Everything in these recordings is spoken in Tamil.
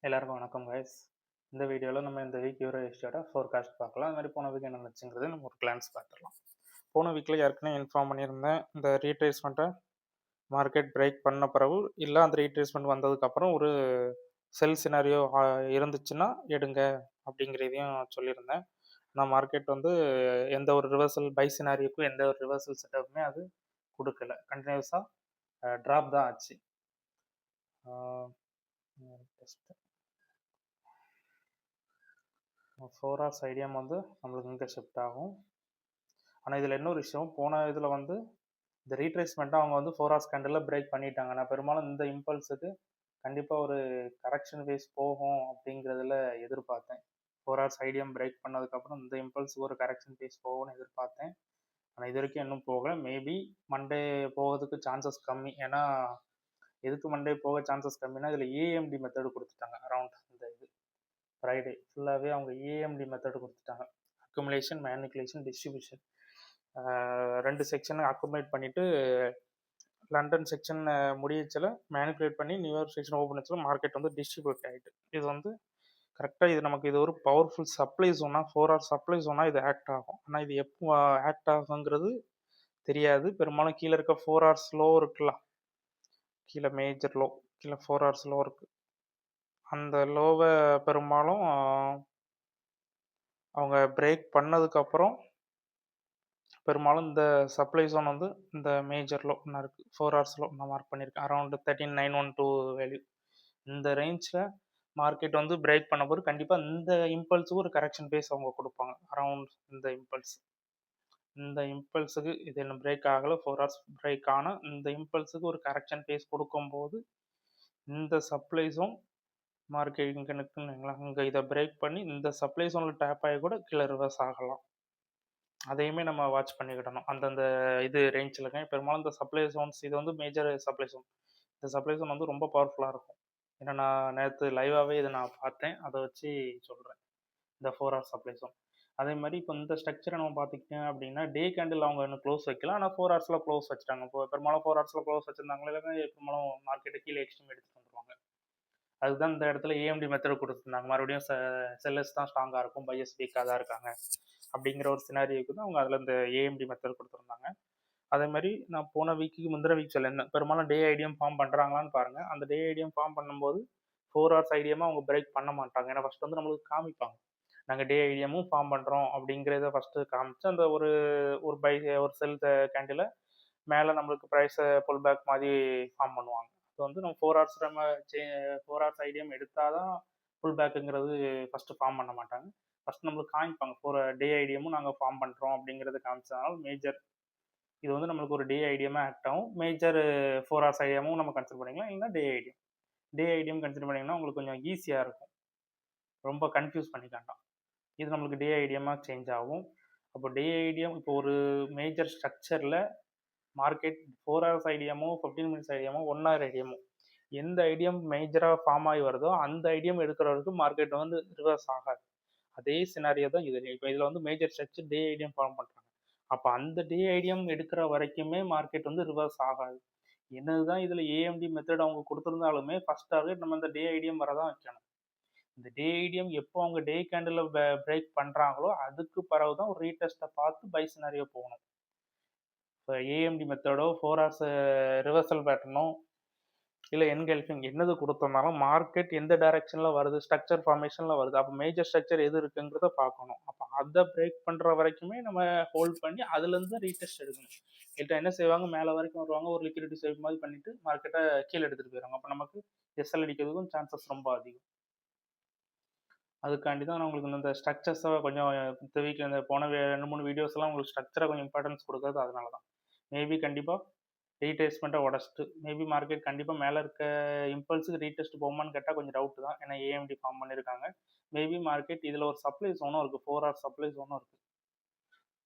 எல்லாருக்கும் வணக்கம் கைஸ். இந்த வீடியோவில் நம்ம இந்த வீக் யூரோ எஸ்டேட்டை ஃபோர்காஸ்ட் பார்க்கலாம். அது மாதிரி போன வீக் என்ன நடந்துச்சுங்கிறது நம்ம ஒரு கிளான்ஸ் பார்த்துடலாம். போன வீக்கில் ஏற்கனவே இன்ஃபார்ம் பண்ணியிருந்தேன், இந்த ரீட்ரேஸ்மெண்ட்டை மார்க்கெட் பிரேக் பண்ண பிறகு இல்லை அந்த ரீட்ரேஸ்மெண்ட் வந்ததுக்கப்புறம் ஒரு செல் சினாரியோ இருந்துச்சுன்னா எடுங்க அப்படிங்கிறதையும் சொல்லியிருந்தேன். ஆனால் மார்க்கெட் வந்து எந்த ஒரு ரிவர்சல் பை சினாரியோக்கும் எந்த ஒரு ரிவர்சல் செட்டப்புமே அது கொடுக்கல. கண்டினியூஸாக ட்ராப் தான் ஆச்சு. ஃபோர் ஹவர்ஸ் ஐடியம் வந்து நம்மளுக்கு இங்கே ஷிஃப்ட் ஆகும். ஆனால் இதில் இன்னொரு விஷயம், போன இதில் வந்து இந்த ரீட்ரேஸ்மெண்ட்டாக அவங்க வந்து ஃபோர் ஹவர்ஸ் கேண்டில் பிரேக் பண்ணிட்டாங்க. நான் பெரும்பாலும் இந்த இம்பல்ஸுக்கு கண்டிப்பாக ஒரு கரெக்ஷன் ஃபேஸ் போகும் அப்படிங்கிறதுல எதிர்பார்த்தேன். ஃபோர் ஹவர்ஸ் ஐடியம் பிரேக் பண்ணதுக்கப்புறம் இந்த இம்பல்ஸுக்கு ஒரு கரெக்ஷன் ஃபேஸ் போகும்னு எதிர்பார்த்தேன். ஆனால் இது வரைக்கும் இன்னும் போகல. மேபி மண்டே போகிறதுக்கு சான்சஸ் கம்மி. ஏன்னா எதுக்கு மண்டே போக சான்சஸ் கம்மினா இதில் ஏஎம்டி மெத்தடு கொடுத்துட்டாங்க. அரவுண்ட் இந்த இது ஃப்ரைடே ஃபுல்லாகவே அவங்க ஏஎம்டி மெத்தடு கொடுத்துட்டாங்க. அக்குமுலேஷன், மேனிகுலேஷன், டிஸ்ட்ரிபியூஷன் ரெண்டு செக்ஷனை அக்குமுலேட் பண்ணிவிட்டு லண்டன் செக்ஷன் முடியச்சில் மேனிகுலேட் பண்ணி நியூயார்க் செக்ஷன் ஓப்பன் வச்சில் மார்க்கெட் வந்து டிஸ்ட்ரிபியூட் ஆகிட்டு. இது வந்து கரெக்டாக இது நமக்கு இது ஒரு பவர்ஃபுல் சப்ளை ஜோனாக, ஃபோர் ஹவர் சப்ளை ஜோனாக இது ஆக்ட் ஆகும். ஆனால் இது எப்போ ஆக்ட் ஆகுங்கிறது தெரியாது. பெரும்பாலும் கீழே இருக்க ஃபோர் ஹவர்ஸ் லோ இருக்குல்ல, கீழே மேஜர் லோ, கீழே ஃபோர் ஹவர்ஸ் லோ இருக்குது. அந்த லோவை பெரும்பாலும் அவங்க பிரேக் பண்ணதுக்கப்புறம் பெரும்பாலும் இந்த சப்ளை ஜோன் வந்து இந்த மேஜர் லோ நான் இருக்குது, ஃபோர் ஹவர்ஸ் லோ நான் மார்க் பண்ணியிருக்கேன். Around 13912 value. இந்த ரேஞ்சில் மார்க்கெட் வந்து பிரேக் பண்ண போது கண்டிப்பாக இந்த இம்பல்ஸுக்கு ஒரு கரெக்ஷன் பேஸ் அவங்க கொடுப்பாங்க. அரவுண்ட் இந்த இம்பல்ஸுக்கு இது என்ன பிரேக் ஆகலை, ஃபோர் ஹவர்ஸ் பிரேக் ஆனால் இந்த இம்பல்ஸுக்கு ஒரு கரெக்ஷன் பேஸ் கொடுக்கும்போது இந்த சப்ளை ஜோன் மார்க்கெட் இங்கே நிற்குங்களா, இங்கே இதை பிரேக் பண்ணி இந்த சப்ளை ஜோனில் டேப் ஆகி கூட கீழே ரிவர்ஸ் ஆகலாம். அதையுமே நம்ம வாட்ச் பண்ணிக்கிடணும். அந்தந்த இது ரேஞ்சில் இருக்கேன். பெரும்பாலும் இந்த சப்ளை ஜோன்ஸ் இது வந்து மேஜர் சப்ளை ஜோன். இந்த சப்ளை ஜோன் வந்து ரொம்ப பவர்ஃபுல்லாக இருக்கும். ஏன்னா நான் நேற்று லைவாகவே இதை நான் பார்த்தேன், அதை வச்சு சொல்கிறேன். இந்த ஃபோர் ஹவர் சப்ளை ஜோன் அதே மாதிரி இப்போ இந்த ஸ்ட்ரக்சரை நம்ம பார்த்துக்கிட்டேன் அப்படின்னா டே கேண்டில் அவங்க இன்னும் க்ளோஸ் வைக்கலாம். ஆனால் ஃபோர் ஹவர்ஸில் க்ளோஸ் வச்சுட்டாங்க. இப்போ பெரும்பாலும் ஃபோர் ஹவர்ஸில் க்ளோஸ் வச்சுருந்தாங்களே பெரும்பாலும் மார்க்கெட்டை கீழே எக்ஸ்ட்ரீம் எடுத்துகிட்டு வந்துருவாங்க. அதுதான் இந்த இடத்துல ஏஎம்டி மெத்தட் கொடுத்துருந்தாங்க. மறுபடியும் செல்லர்ஸ் தான் ஸ்ட்ராங்காக இருக்கும், பையர்ஸ் வீக்காக தான் இருக்காங்க அப்படிங்கிற ஒரு சினாரியோக்கு தான் அவங்க அதில் இந்த ஏஎம்டி மெத்தட் கொடுத்துருந்தாங்க. அதே மாதிரி நான் போன வீக்குக்கு முந்தின வீக் சொல்லியிருந்தேன், பெரும்பாலும் டே ஐடியம் ஃபார்ம் பண்ணுறாங்களான்னு பாருங்கள். அந்த டே ஐடியம் ஃபார்ம் பண்ணும்போது ஃபோர் ஹவர்ஸ் ஐடியமாக அவங்க பிரேக் பண்ண மாட்டாங்க. ஏன்னா ஃபஸ்ட் வந்து நம்மளுக்கு காமிப்பாங்க, நாங்கள் டே ஐடியமும் ஃபார்ம் பண்ணுறோம் அப்படிங்கிறத ஃபஸ்ட்டு காமிச்சு அந்த ஒரு ஒரு பை ஒரு செல் கேண்டில் மேலே நம்மளுக்கு ப்ரைஸை புல் பேக் மாதிரி ஃபார்ம் பண்ணுவாங்க. அது வந்து நம்ம ஃபோர் ஹவர்ஸ் நம்ம ஃபோர் ஹவர்ஸ் ஐடியம் எடுத்தால் தான் புல் பேக்குங்கிறது ஃபஸ்ட்டு ஃபார்ம் பண்ண மாட்டாங்க. ஃபஸ்ட் நம்மளுக்கு காமிப்பாங்க ஃபோர் டே ஐடியமும் நாங்கள் ஃபார்ம் பண்ணுறோம் அப்படிங்கிறது காமிச்சதுனால மேஜர் இது வந்து நம்மளுக்கு ஒரு டே ஐடியமாக ஆக்ட் ஆகும். மேஜர் ஃபோர் ஹவர்ஸ் ஐடியமும் நம்ம கன்சிடர் பண்ணிக்கலாம். இல்லைன்னா டே ஐடியம் கன்சிடர் பண்ணிங்கன்னா உங்களுக்கு கொஞ்சம் ஈஸியாக இருக்கும், ரொம்ப கன்ஃபியூஸ் பண்ணிக்காண்டாம். இது நம்மளுக்கு டே ஐடியமாக சேஞ்ச் ஆகும். அப்போ டே ஐடியம் இப்போ ஒரு மேஜர் ஸ்ட்ரக்சரில் மார்க்கெட் ஃபோர் ஹவர்ஸ் ஐடியமோ 15 மினிட்ஸ் ஐடியமோ 1 ஹவர் ஐடியமோ எந்த ஐடியம் மேஜராக ஃபார்ம் ஆகி வருதோ அந்த ஐடியம் எடுக்கிற வரைக்கும் மார்க்கெட் வந்து ரிவர்ஸ் ஆகாது. அதே சினாரியோ தான் இது. இப்போ இதில் வந்து மேஜர் ஸ்ட்ரக்சர் டே ஐடியம் ஃபார்ம் பண்ணுறாங்க. அப்போ அந்த டே ஐடியம் எடுக்கிற வரைக்குமே மார்க்கெட் வந்து ரிவர்ஸ் ஆகாது. என்னதுதான் இதில் ஏஎம்டி மெத்தட் அவங்க கொடுத்துருந்தாலுமே ஃபர்ஸ்ட் டார்கெட் நம்ம இந்த டே ஐடியம் வரதான் வைக்கணும். இந்த டே ஐடியம் எப்போ அவங்க டே கேண்டில் பிரேக் பண்ணுறாங்களோ அதுக்கு பிறகு தான் ஒரு ரீடெஸ்ட்டை பார்த்து பை சினாரியோ போகணும். இப்போ ஏஎம்டி மெத்தடோ ஃபோர் ஹவர்ஸ் ரிவர்சல் பேட்டர்னோ இல்லை என்கல்ஃபிங் என்னது கொடுத்தோம்னாலும் மார்க்கெட் எந்த டைரக்ஷனில் வருது, ஸ்ட்ரக்சர் ஃபார்மேஷனில் வருது. அப்போ மேஜர் ஸ்ட்ரக்சர் எது இருக்குங்கிறத பார்க்கணும். அப்போ அதை பிரேக் பண்ணுற வரைக்குமே நம்ம ஹோல்ட் பண்ணி அதுலேருந்து ரீடெஸ்ட் எடுக்கணும். இல்லை என்ன செய்வாங்க, மேலே வரைக்கும் வருவாங்க, ஒரு லிக்விடிட்டி சேவ் மாதிரி பண்ணிவிட்டு மார்க்கெட்டை கீழே எடுத்துகிட்டு போயிடுவாங்க. அப்போ நமக்கு எஸ்எல் அடிக்கிறதுக்கும் சான்சஸ் ரொம்ப அதிகம். அதுக்காண்டி தான் நான் உங்களுக்கு இந்த ஸ்ட்ரக்சர்ஸை கொஞ்சம் இந்த வீக்கில் இந்த போன 2-3 வீடியோஸ்லாம் உங்களுக்கு ஸ்ட்ரக்சரை கொஞ்சம் இம்பார்ட்டன்ஸ் கொடுக்குறது அதனால தான். மேபி கண்டிப்பாக ரீடெஸ்ட்மெண்ட்டை உடச்சிட்டு மேபி மார்க்கெட் கண்டிப்பாக மேலே இருக்க இம்பல்ஸுக்கு ரீடெஸ்ட் போகுமான்னு கேட்டால் கொஞ்சம் டவுட் தான். ஏன்னா ஏஎம்டி ஃபார்ம் பண்ணியிருக்காங்க. மேபி மார்க்கெட் இதில் ஒரு சப்ளை ஜோனும் இருக்குது, 4 ஹவர் சப்ளை ஜோனும் இருக்குது.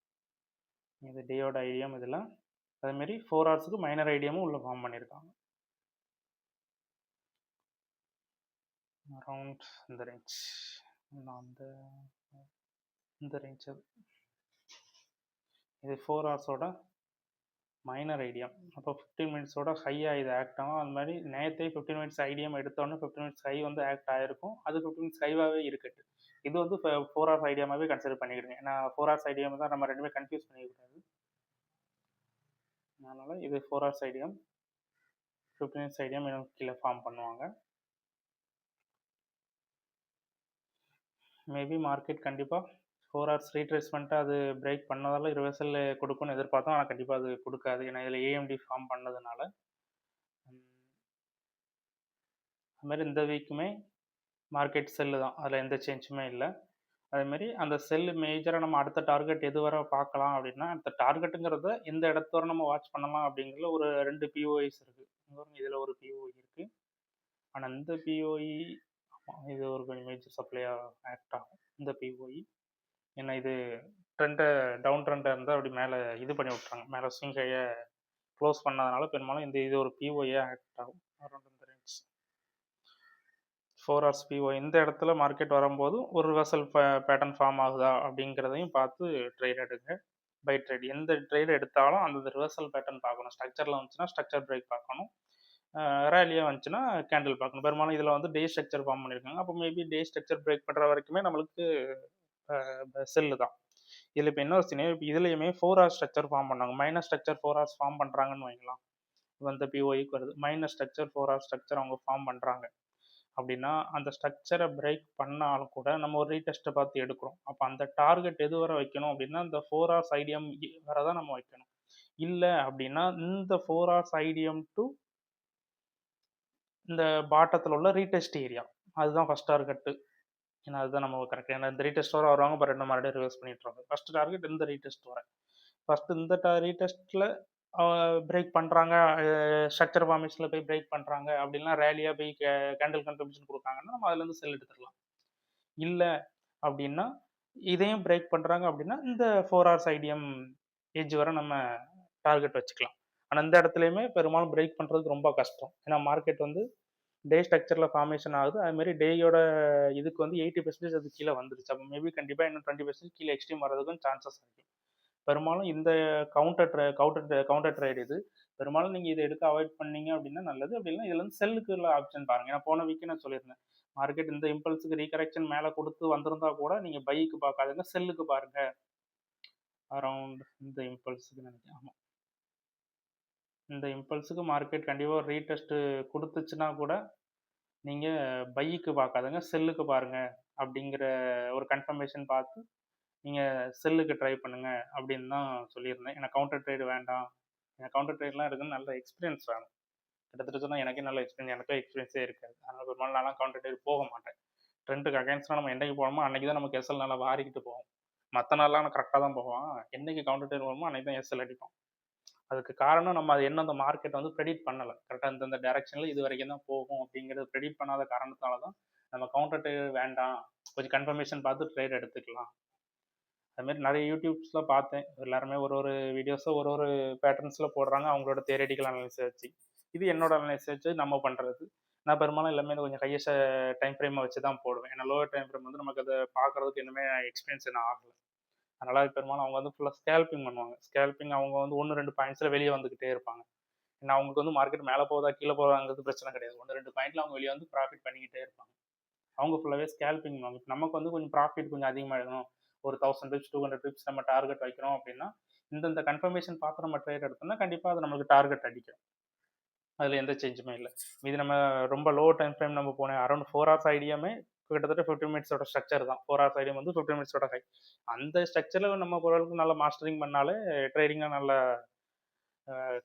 இது டேயோட ஐடியம் இதெல்லாம் அதேமாரி 4 ஹவர்ஸுக்கு மைனர் ஐடியமும் உள்ள ஃபார்ம் பண்ணியிருக்காங்க. அரவுண்ட் இந்த ரேஞ்ச் இந்த ரேஞ்ச் அது. இது 4 ஹவர்ஸோட மைனர் ஐடியம். அப்போ 15 மினிட்ஸோட ஹையாக இது ஆக்ட் ஆகும். அது மாதிரி நேற்றே 15 மினிட்ஸ் ஐடியம் எடுத்தோன்னே 15 மினிட்ஸ் ஹை வந்து ஆக்ட் ஆகிருக்கும். அது 15 மினிட்ஸ் ஹைவாகவே இருக்கட்டும். இது வந்து இப்போ 4 ஹவர்ஸ் ஐடியாமாகவே கன்சிடர் பண்ணிக்கிடுங்க. ஏன்னா 4 ஹவர்ஸ் ஐடியம் தான் நம்ம ரெண்டுமே கன்ஃபியூஸ் பண்ணிக்கூடாது. அதனால் இது 4 ஹவர்ஸ் ஐடியம், 15 மினிட்ஸ் ஐடியம் இன்னும் கீழே ஃபார்ம் பண்ணுவாங்க. மேபி மார்க்கெட் கண்டிப்பாக 4 ஹவர்ஸ் ரீட்ரேஸ்மெண்ட்டை அது பிரேக் பண்ணதால ரிவர்சல் கொடுக்கும்னு எதிர்பார்த்தோம். ஆனால் கண்டிப்பாக அது கொடுக்காது. ஏன்னா இதில் ஏஎம்டி ஃபார்ம் பண்ணதுனால. அதுமாதிரி இந்த வீக்குமே மார்க்கெட் செல்லு தான், அதில் எந்த சேஞ்சுமே இல்லை. அதேமாரி அந்த செல்லு மேஜராக நம்ம அடுத்த டார்கெட் எது வரை பார்க்கலாம் அப்படின்னா, அடுத்த டார்கெட்டுங்கிறத எந்த இடத்து வரை நம்ம வாட்ச் பண்ணலாம் அப்படிங்கிற ஒரு 2 பிஓஐஸ் இருக்குது. இதில் ஒரு பிஓஐ இருக்குது. ஆனால் இந்த பிஓஇ இது ஒரு கொஞ்சம் மேஜர் சப்ளையாக ஆக்ட் ஆகும் இந்த பிஓஇ. ஏன்னா இது ட்ரெண்டை டவுன் ட்ரெண்டாக இருந்தால் அப்படி மேலே இது பண்ணி விட்றாங்க, மேலே ஸ்விங் ஹையை க்ளோஸ் பண்ணதுனால பெரும்பாலும் இது ஒரு பிஓஐயாக ஆக்ட் ஆகும் அரௌண்ட் இந்த ரேஞ்ச். 4 ஹவர்ஸ் பிஓ இந்த இடத்துல மார்க்கெட் வரும்போது ஒரு ரிவர்சல் பேட்டர்ன் ஃபார்ம் ஆகுதா அப்படிங்கிறதையும் பார்த்து ட்ரேட் எடுங்க. பை ட்ரேட் எந்த ட்ரேட் எடுத்தாலும் அந்த ரிவர்சல் பேட்டர்ன் பார்க்கணும். ஸ்ட்ரக்சரில் வந்துச்சுன்னா ஸ்ட்ரக்சர் பிரேக் பார்க்கணும், ரேலியாக வந்துச்சுன்னா கேண்டில் பார்க்கணும். பெரும்பாலும் இதில் வந்து டே ஸ்ட்ரக்சர் ஃபார்ம் பண்ணியிருக்காங்க. அப்போ மேபி டே ஸ்ட்ரக்சர் பிரேக் பண்ணுற வரைக்குமே நம்மளுக்கு செல்லு தான். இதில் இப்போ என்ன வச்சுன்னா, இப்போ இதுலேயுமே 4 ஹவர்ஸ் ஸ்ட்ரக்சர் ஃபார்ம் பண்ணாங்க. மைனஸ் ஸ்ட்ரக்சர் 4 ஹவர்ஸ் ஃபார்ம் பண்ணுறாங்கன்னு வைக்கலாம். இந்த பிஓஐக்கு வருது மைனஸ் ஸ்ட்ரக்சர் 4 ஹவர்ஸ் ஸ்ட்ரக்சர் அவங்க ஃபார்ம் பண்ணுறாங்க அப்படின்னா, அந்த ஸ்ட்ரக்சரை பிரேக் பண்ணாலும் கூட நம்ம ஒரு ரீடெஸ்ட்டை பார்த்து எடுக்கிறோம். அப்போ அந்த டார்கெட் எது வரை வைக்கணும் அப்படின்னா, இந்த 4 ஹவர்ஸ் ஐடியம் வரை தான் நம்ம வைக்கணும். இல்லை அப்படின்னா இந்த 4 ஹவர்ஸ் ஐடியம் டு இந்த பாட்டத்தில் உள்ள ரீடெஸ்ட் ஏரியா, அதுதான் ஃபஸ்ட் டார்கெட்டு. ஏன்னா அதுதான் நம்ம கரெக்ட். ஏன்னா இந்த ரீடெஸ்ட் வர வருவாங்க, அப்புறம் ரெண்டு மறுபடியும் ரிவர்ஸ் பண்ணிட்டுருவாங்க. ஃபஸ்ட் டார்கெட் இந்த ரீடெஸ்ட் வர. ஃபஸ்ட்டு இந்த ரீடெஸ்ட்டில் பிரேக் பண்ணுறாங்க, ஸ்ட்ரக்சர் ஃபார்மேஷனில் போய் பிரேக் பண்ணுறாங்க அப்படின்னா, ரேலியாக போய் கேண்டில் கன்ட்ரிபியூஷன் கொடுத்தாங்கன்னா நம்ம அதுலேருந்து செல் எடுத்துடலாம். இல்லை அப்படின்னா இதையும் பிரேக் பண்ணுறாங்க அப்படின்னா இந்த 4 ஹவர்ஸ் ஐடியம் ஏஜ் வரை நம்ம டார்கெட் வச்சுக்கலாம். ஆனால் இந்த இடத்துலையுமே பெரும்பாலும் பிரேக் பண்ணுறதுக்கு ரொம்ப கஷ்டம். ஏன்னா மார்க்கெட் வந்து டே ஸ்ட்ரக்சரில் ஃபார்மேஷன் ஆகுது. அதுமாரி டேயோட இதுக்கு வந்து 80% அது கீழே வந்துருச்சு. அப்போ மேபி கண்டிப்பாக இன்னும் 20% கீழே எக்ஸ்ட்ரீம் வரதுக்கும் சான்சஸ் இருக்குது. பெரும்பாலும் இந்த கவுண்டர் ட்ரேட் இது. பெரும்பாலும் நீங்கள் இதை எடுக்க அவாய்ட் பண்ணீங்க அப்படின்னா நல்லது. அப்படின்னா இதில் வந்து செல்லுக்கு உள்ள ஆப்ஷன் பாருங்கள். ஏன்னா போன வீக்கே நான் சொல்லியிருந்தேன், மார்க்கெட் இந்த இம்பல்ஸுக்கு ரீகரெக்ஷன் மேலே கொடுத்து வந்திருந்தா கூட நீங்கள் பைக்கு பார்க்காதுங்க, செல்லுக்கு பாருங்கள். அரௌண்ட் இந்த இம்பல்ஸுக்கு நினைக்கிறேன். ஆமாம், இந்த இம்பல்ஸுக்கு மார்க்கெட் கண்டிப்பாக ரீடெஸ்ட்டு கொடுத்துச்சுன்னா கூட நீங்கள் பைக்கு பார்க்காதுங்க, செல்லுக்கு பாருங்கள் அப்படிங்கிற ஒரு கன்ஃபர்மேஷன் பார்த்து நீங்கள் செல்லுக்கு ட்ரை பண்ணுங்கள் அப்படின்னு தான் சொல்லியிருந்தேன். ஏன்னா கவுண்டர் ட்ரேடு வேண்டாம், எனக்கு கவுண்டர் ட்ரேட்லாம் இருக்குன்னு நல்ல எக்ஸ்பீரியன்ஸ் வேணும். கிட்டத்தட்ட சொன்னால் எனக்கே நல்ல எக்ஸ்பீரியன்ஸ், எனக்கே எக்ஸ்பீரியன்ஸே இருக்காது. அதனால் ஒரு நாள் நான்லாம் கவுண்டர் ட்ரேட் போக மாட்டேன். ட்ரெண்டுக்கு அகைன்ஸ்டாக நம்ம என்றைக்கு போகணுமோ அன்றைக்கி தான் நமக்கு எஸ்எல் நல்லா வாரிக்கிட்டு போகும். மற்ற நாள்லாம் நான் கரெக்டாக தான் போவோம். என்றைக்கு கவுண்டர் ட்ரேட் வருமோ அன்றைக்கி தான் எஸ்எல் அடிப்போம். அதுக்கு காரணம் நம்ம அது என்ன அந்த மார்க்கெட் வந்து ப்ரெடிக்ட் பண்ணலை. கரெக்டாக இந்த டைரக்ஷனில் இது வரைக்கும் தான் போகும் அப்படிங்கிறது ப்ரெடிக்ட் பண்ணாத காரணத்தால தான் நம்ம கவுண்டர் ட்ரேட் வேண்டாம், கொஞ்சம் கன்ஃபர்மேஷன் பார்த்து ட்ரேட் எடுத்துக்கலாம். அதுமாரி நிறைய யூடியூப்ஸில் பார்த்தேன், எல்லாருமே ஒரு ஒரு வீடியோஸை ஒரு ஒரு பேட்டர்ன்ஸில் போடுறாங்க அவங்களோட தியரிட்டிக்கல் அனலைசிஸ் வச்சு. இது என்னோட அனலைசிஸ் வச்சு நம்ம பண்ணுறது. நான் பெரும்பாலும் எல்லாமே கொஞ்சம் ஹையஸ்ட் டைம் ஃப்ரேமை வச்சு தான் போடுவேன். ஏன்னா லோவர் டைம் ஃப்ரேம் வந்து நமக்கு அதை பார்க்குறதுக்கு இன்னுமே எக்ஸ்பீரியன்ஸ் என்ன ஆகலை. அதனால் பெரும்பாலும் அவங்க வந்து ஃபுல்லாக ஸ்கேல்பிங் பண்ணுவாங்க. ஸ்கேல்பிங் அவங்க வந்து 1-2 பாயிண்ட்ஸில் வெளியே வந்துக்கிட்டே இருப்பாங்க. ஏன்னா அவங்களுக்கு வந்து மார்க்கெட் மேலே போதா கீழே போதாங்கிறது பிரச்சனை கிடையாது. 1-2 பாயிண்ட்டில் அவங்க வெளியே வந்து ப்ராஃபிட் பண்ணிக்கிட்டே இருப்பாங்க. அவங்க ஃபுல்லாகவே ஸ்கேல்பிங் பண்ணுவாங்க. இப்போ நமக்கு வந்து கொஞ்சம் ப்ராஃபிட் கொஞ்சம் அதிகமாக எடுக்கணும், ஒரு 1000 பிப்ஸ் 200 பிப்ஸ் நம்ம டார்கெட் வைக்கிறோம் அப்படின்னா இந்த கன்ஃபர்மேஷன் பார்த்து நம்ம ட்ரேட் எடுத்தோம்னா கண்டிப்பாக அது நம்மளுக்கு டார்கெட் அடிக்கும். அதில் எந்த சேஞ்சுமே இல்லை. இது நம்ம ரொம்ப லோ டைம் ஃப்ரேம் நம்ம போனேன் அரௌண்ட் 4 ஹவர்ஸ் ஐடியாமே கிட்டத்தட்ட 15 மினிட்ஸோட ஸ்ட்ரக்சர் தான். 4 ஹவர்ஸ் ஐடியா வந்து 15 மினிட்ஸோட ஹை. அந்த ஸ்ட்ரக்சரில் நம்ம ஓரளவுக்கு நல்லா மாஸ்டரிங் பண்ணாலே ட்ரேடிங்கில் நல்ல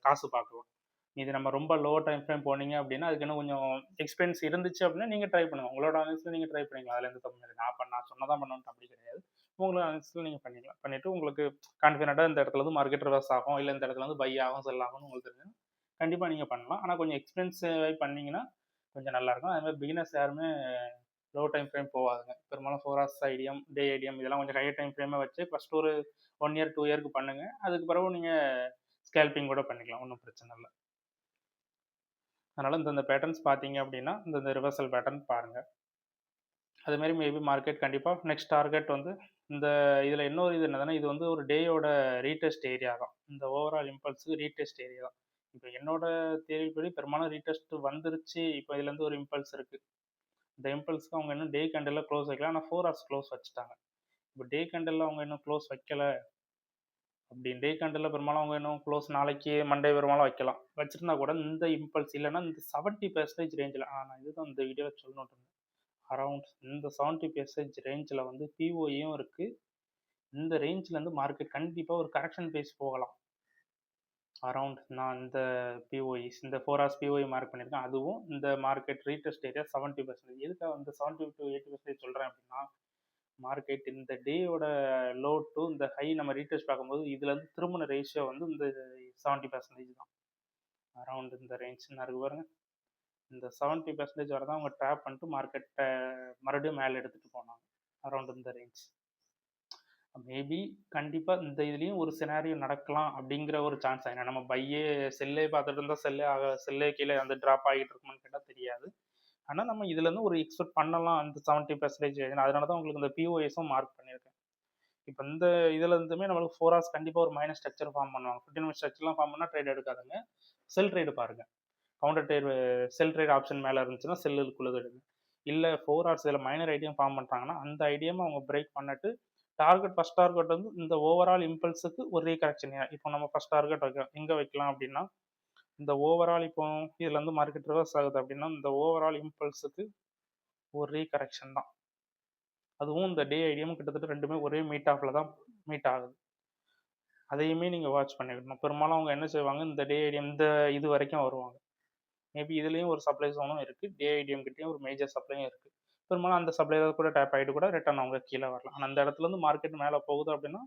காசு பார்க்கலாம். இது நம்ம ரொம்ப லோ டைம் ஃப்ரேம் போனீங்க அப்படின்னா அதுக்கு இன்னும் கொஞ்சம் எக்ஸ்பீரியன்ஸ் இருந்துச்சு அப்படின்னா நீங்கள் ட்ரை பண்ணுங்கள். உங்களோட அனலிஸ்ட்டில் நீங்கள் ட்ரை பண்ணிக்கலாம். அதில் எந்த தப்பு இல்லை. நான் சொன்னதான் பண்ணணும்னு அப்படி கிடையாது. உங்களோட அனலிஸ்ட்டில் நீங்கள் பண்ணிக்கலாம். பண்ணிவிட்டு உங்களுக்கு கான்ஃபிடென்ட்டாக இந்த இடத்துல வந்து மார்க்கெட் ரிவர்ஸ் ஆகும், இல்லை இந்த இடத்துல வந்து பை ஆகும் செல் ஆகும்னு உங்களுக்கு தெரியும், கண்டிப்பாக நீங்கள் பண்ணலாம். ஆனால் கொஞ்சம் எக்ஸ்பீரியன்ஸ் பண்ணிங்கன்னா கொஞ்சம் நல்லாயிருக்கும். அதுமாதிரி பிகினர்ஸ் யாருமே லோ டைம் ஃப்ரேம் போகாதுங்க. பெரும்பாலும் 4 ஹவர்ஸ் ஐடியம், டே ஐடியம் இதெல்லாம் கொஞ்சம் ஹையர் டைம் ஃப்ரேமே வச்சு ஃபஸ்ட் ஒரு 1 இயர் 2 இயருக்கு பண்ணுங்கள். அதுக்கு பிறகு நீங்கள் ஸ்கேல்பிங் கூட பண்ணிக்கலாம், ஒன்றும் பிரச்சனை இல்லை. அதனால் இந்த பேட்டர்ன்ஸ் பார்த்தீங்க அப்படின்னா இந்த ரிவர்சல் பேட்டர்ன் பாருங்கள். அதுமாரி மேபி மார்க்கெட் கண்டிப்பாக நெக்ஸ்ட் டார்கெட் வந்து இந்த இதில் இன்னொரு இது என்னதுன்னா, இது வந்து ஒரு டேயோட ரீடெஸ்ட் ஏரியா தான். இந்த ஓவரால் இம்பல்ஸுக்கு ரீடெஸ்ட் ஏரியா தான். இப்போ என்னோட தேவைப்படி பெரும்பாலும் ரீடெஸ்ட் வந்துருச்சு. இப்போ இதுலேருந்து ஒரு இம்பல்ஸ் இருக்கு. இந்த இம்பல்ஸ்க்கு அவங்க இன்னும் டே கேண்டில்ல க்ளோஸ் வைக்கல. ஆனால் 4 ஹவர்ஸ் க்ளோஸ் வச்சுட்டாங்க. இப்போ டே கேண்டில்ல அவங்க இன்னும் க்ளோஸ் வைக்கல அப்படின்னு டே கேண்டில்ல பெரும்பாலும் அவங்க இன்னும் க்ளோஸ் நாளைக்கு மண்டே பெரும்பாலும் வைக்கலாம். வச்சிருந்தா கூட இந்த இம்பல்ஸ் இல்லைன்னா இந்த 70% ரேஞ்சில் நான் இதுதான் இந்த வீடியோவில் சொல்லணும்னு இருந்தேன். அரவுண்ட் இந்த 70% ரேஞ்சில் வந்து பிஓயும் இருக்குது. இந்த ரேஞ்சிலேருந்து மார்க்கெட் கண்டிப்பாக ஒரு கரெக்ஷன் பேஸ் போகலாம். அரவுண்ட் நான் இந்த பிஓஇஸ் இந்த 4 ஹவர்ஸ் பிஓஇ மார்க் பண்ணியிருக்கேன். அதுவும் இந்த மார்க்கெட் ரீடெஸ்ட் ஏரியா 70%. எதுக்காக வந்து 70 to 80% சொல்கிறேன் அப்படின்னா, மார்க்கெட் இந்த டேயோட லோ டு இந்த ஹை நம்ம ரீடெஸ்ட் பார்க்கும்போது இதுலேருந்து திரும்பின ரேஷியோ வந்து இந்த 70% தான். அரவுண்ட் இந்த ரேஞ்ச் இருக்கு பாருங்க. இந்த 70% வரை தான் அவங்க ட்ராப் பண்ணிட்டு மார்க்கெட்டை மறுபடியும் மேலே எடுத்துகிட்டு போனாங்க. அரவுண்ட் இந்த ரேஞ்ச் மேபி கண்டிப்பாக இந்த இதுலேயும் ஒரு சினாரியோ நடக்கலாம் அப்படிங்கிற ஒரு சான்ஸ். ஏன்னா நம்ம பையே செல்லே பார்த்துட்டு இருந்தால் செல்லே கீழே அந்த ட்ராப் ஆகிட்டு இருக்குமான்னு கேட்டால் தெரியாது. ஆனால் நம்ம இதுலேருந்து ஒரு எக்ஸ்பெக்ட் பண்ணலாம் அந்த 70%. அதனால தான் உங்களுக்கு இந்த பிஓஎஸும் மார்க் பண்ணியிருக்கேன். இப்போ இந்த இதில் இருந்துமே நம்மளுக்கு 4 ஹவர்ஸ் கண்டிப்பாக ஒரு மைனஸ் ஸ்ட்ரக்சர் ஃபார்ம் பண்ணுவாங்க. 15 மினிட் ஸ்ட்ரக்சர்லாம் ஃபார்ம் பண்ணால் ட்ரேட் எடுக்காதுங்க. செல் ட்ரேடு பாருங்கள். கவுண்டர் ட்ரேட் செல் ட்ரேட் ஆப்ஷன் மேலே இருந்துச்சுன்னா செல்லுக்குள்ளே எடுங்க. இல்லை 4 ஹவர்ஸ் இதில் மைனர் ஐடியம் ஃபார்ம் பண்ணுறாங்கன்னா அந்த ஐடியமாக அவங்க பிரேக் பண்ணிட்டு ஃபர்ஸ்ட் டார்கெட் வந்து இந்த ஓவரால் இம்பல்ஸுக்கு ஒரு ரீகரெக்ஷன். இப்போ நம்ம ஃபர்ஸ்ட் டார்கெட் வைக்கலாம் எங்கே வைக்கலாம் அப்படின்னா, இந்த ஓவரால் இப்போ இதுலேருந்து மார்க்கெட் ரிவர்ஸ் ஆகுது அப்படின்னா இந்த ஓவரால் இம்பல்ஸுக்கு ஒரு ரீகரெக்ஷன் தான். அதுவும் இந்த டே ஐடியமும் கிட்டத்தட்ட ரெண்டுமே ஒரே மீட் ஆஃபில் தான் மீட் ஆகுது. அதையுமே நீங்கள் வாட்ச் பண்ணிக்கணும். பெரும்பாலும் அவங்க என்ன செய்வாங்க, இந்த டே ஐடியம் இந்த இது வரைக்கும் வருவாங்க. மேபி இதுலேயும் ஒரு சப்ளை ஜோனும் இருக்குது. டே ஐடியம் கிட்டேயும் ஒரு மேஜர் சப்ளையும் இருக்குது. பெரும்பாலும் அந்த சப்ளை கூட டேப் ஆகிட்டு கூட ரிட்டர்ன் அவங்க கீழே வரலாம். ஆனால் அந்த இடத்துலேருந்து மார்க்கெட் மேலே போகுது அப்படின்னா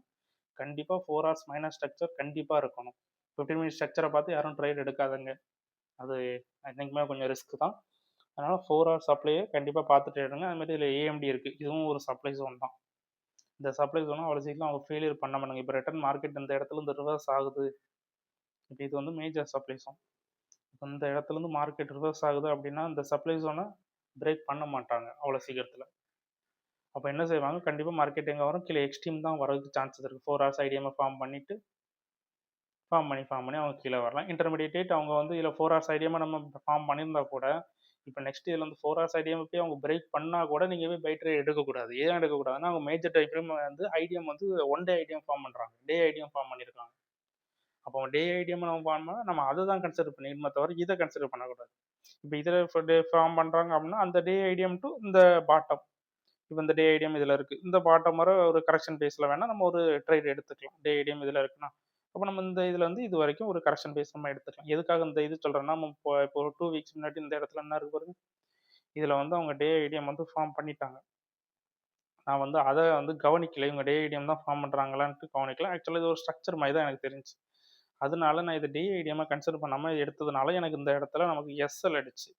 கண்டிப்பாக 4 ஹவர்ஸ் மைனஸ் ஸ்ட்ரக்சர் கண்டிப்பாக இருக்கணும். 15 மினிட் ஸ்ட்ரக்சரை பார்த்து யாரும் ட்ரேட் எடுக்காதுங்க. அது என்றைக்குமே கொஞ்சம் ரிஸ்க் தான். அதனால் 4 ஹவர்ஸ் சப்ளையை கண்டிப்பாக பார்த்துட்டு எடுங்க. அதுமாதிரி இதில் ஏஎம்டி இருக்குது. இதுவும் ஒரு சப்ளை ஜோன் தான். இந்த சப்ளை ஜோனும் அவ்வளோ சீக்கிரம் அவங்க ஃபெயிலியர் பண்ண மாட்டாங்க. இப்போ ரிட்டர்ன் மார்க்கெட் இந்த இடத்துல இந்த ரிவர்ஸ் ஆகுது. இப்போ இது வந்து மேஜர் சப்ளை ஜோன். இப்போ இந்த இடத்துலேருந்து மார்க்கெட் ரிவர்ஸ் ஆகுது அப்படின்னா இந்த சப்ளை ஜோனை பிரேக் பண்ண மாட்டாங்க அவ்வளோ சீக்கிரத்தில். அப்போ என்ன செய்வாங்க, கண்டிப்பாக மார்க்கெட் எங்கே வரும், கீழே எக்ஸ்ட்ரீம் தான் வரதுக்கு சான்சஸ் இருக்குது. 4 ஹவர்ஸ் ஐடிஎம்ஐ ஃபார்ம் பண்ணி அவங்க கீழே வரலாம். இன்டர்மீடியேட் அவங்க வந்து இதில் 4 ஹவர்ஸ் ஐடிஎம்ஐ நம்ம ஃபார்ம் பண்ணியிருந்தா கூட இப்போ நெக்ஸ்ட் இதில் வந்து 4 ஹவர்ஸ் ஐடிஎம் போய் அவங்க பிரேக் பண்ணால் கூட நீங்கள் போய் பை ட்ரேட் எடுக்கக்கூடாது. ஏன் எடுக்கக்கூடாதுன்னா அவங்க மேஜர் டைப்லையும் வந்து ஐடிஎம் வந்து 1 டே ஐடிஎம் ஃபார்ம் பண்ணுறாங்க. டே ஐடிஎம் ஃபார்ம் பண்ணியிருக்காங்க. அப்போ டே ஐடிஎம் நம்ம ஃபார்ம் பண்ணால் நம்ம அதை தான் கன்சிடர் பண்ணிக்கணுமே தவிர இதை கன்சிடர் பண்ணக்கூடாது. இப்போ இதில் டே ஃபார்ம் பண்ணுறாங்க அப்படின்னா அந்த டே ஐடிஎம் டு இந்த பாட்டம், இப்போ இந்த டே ஐடிஎம் இதில் இருக்குது, இந்த பாட்டம் வர ஒரு கரெக்ஷன் பேஸில் வேணால் நம்ம ஒரு ட்ரேட் எடுத்துக்கலாம். டே ஐடிஎம் இதில் இருக்குன்னா அப்போ நம்ம இந்த இதில் வந்து இது வரைக்கும் ஒரு கரெக்ஷன் பேஸ் நம்ம எடுத்துக்கலாம். எதுக்காக இந்த இது சொல்கிறேன்னா நம்ம இப்போ ஒரு 2 வீக்ஸ் முன்னாடி இந்த இடத்துல என்ன இருக்கு பாருங்க, இதில் வந்து அவங்க டே ஐடிஎம் வந்து ஃபார்ம் பண்ணிட்டாங்க. நான் வந்து அதை வந்து கவனிக்கல, இவங்க டே ஐடிஎம் தான் ஃபார்ம் பண்ணுறாங்களான்ட்டு கவனிக்கல. ஆக்சுவலாக இது ஒரு ஸ்ட்ரக்சர் மாதிரி தான் எனக்கு தெரிஞ்சு. அதனால நான் இதை டே ஐடிஎம்மாக கன்சிடர் பண்ணாமல் எடுத்ததுனால எனக்கு இந்த இடத்துல நமக்கு எஸ்எல் அடிச்சு.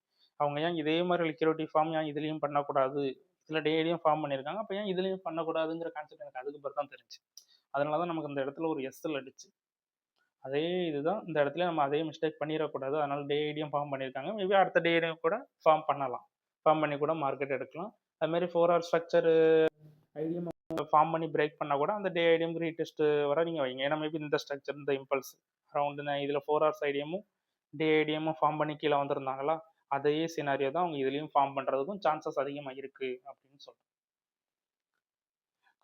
அவங்க ஏன் இதே மாதிரி லிக்விடிட்டி ஃபார்ம் ஏன் இதுலேயும் பண்ணக்கூடாது, இதில் டே ஐடிஎம் ஃபார்ம் பண்ணியிருக்காங்க, அப்போ ஏன் இதுலேயும் பண்ணக்கூடாதுங்கிற கான்செப்ட் எனக்கு அதுக்கு பிறகு தான் தெரிஞ்சு. அதனால தான் நமக்கு இந்த இடத்துல ஒரு எஸ்எல் அடிச்சு. அதே இதுதான் இந்த இடத்துல நம்ம அதே மிஸ்டேக் பண்ணிடக்கூடாது. அதனால டே ஐடிஎம் ஃபார்ம் பண்ணியிருக்காங்க. மேபி அடுத்த டே ஐடிஎம் கூட ஃபார்ம் பண்ணலாம். ஃபார்ம் பண்ணி கூட மார்க்கெட் எடுக்கலாம். அதுமாரி 4 ஹவர் ஸ்ட்ரக்சர் ஐடிஎம் ஃபார்ம் பண்ணி பிரேக் பண்ணால் கூட அந்த டே ஐடிஎம் ரீடெஸ்ட் வர நீங்கள் வைங்க. ஏன்னா மேபி இந்த ஸ்ட்ரக்சர் இந்த இம்பல்ஸ் அரௌண்டு நான் இதில் 4 ஹவர்ஸ் ஐடிஎம்மும் டே ஐடிஎம்மும் ஃபார்ம் பண்ணி கீழே வந்திருந்தாங்களா, அதே சினாரியோ தான் அவங்க இதுலேயும் ஃபார்ம் பண்ணுறதுக்கும் சான்சஸ் அதிகமாக இருக்குது அப்படின்னு சொல்கிறேன்.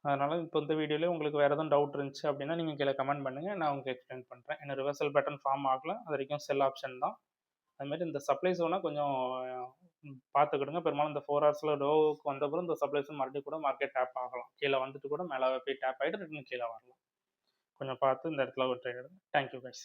அதனால் இப்போ இந்த வீடியோவில் உங்களுக்கு வேறு எதுவும் டவுட் இருந்துச்சு அப்படின்னா நீங்கள் கீழே கமெண்ட் பண்ணுங்கள், நான் உங்களுக்கு எக்ஸ்பிளைன் பண்ணுறேன். ஏன்னா ரிவர்சல் பேட்டர்ன் ஃபார்ம் ஆகல, அது வரைக்கும் செல் ஆப்ஷன் தான். அதுமாரி இந்த சப்ளை ஜோனை கொஞ்சம் பார்த்துக்கிடுங்க. பெரும்பாலும் இந்த 4 ஹவர்ஸில் லோவுக்கு வந்தப்பறம் இந்த சப்ளை ஜோன் மறுபடியும் கூட மார்க்கெட் டேப் ஆகலாம். கீழே வந்துட்டு கூட மேலே போய் டேப் ஆகிட்டு ரிட்டர்ன் கீழே வரலாம். கொஞ்சம் பார்த்து இந்த இடத்துல ஒரு ட்ரேட் எடுங்க. Thank you guys.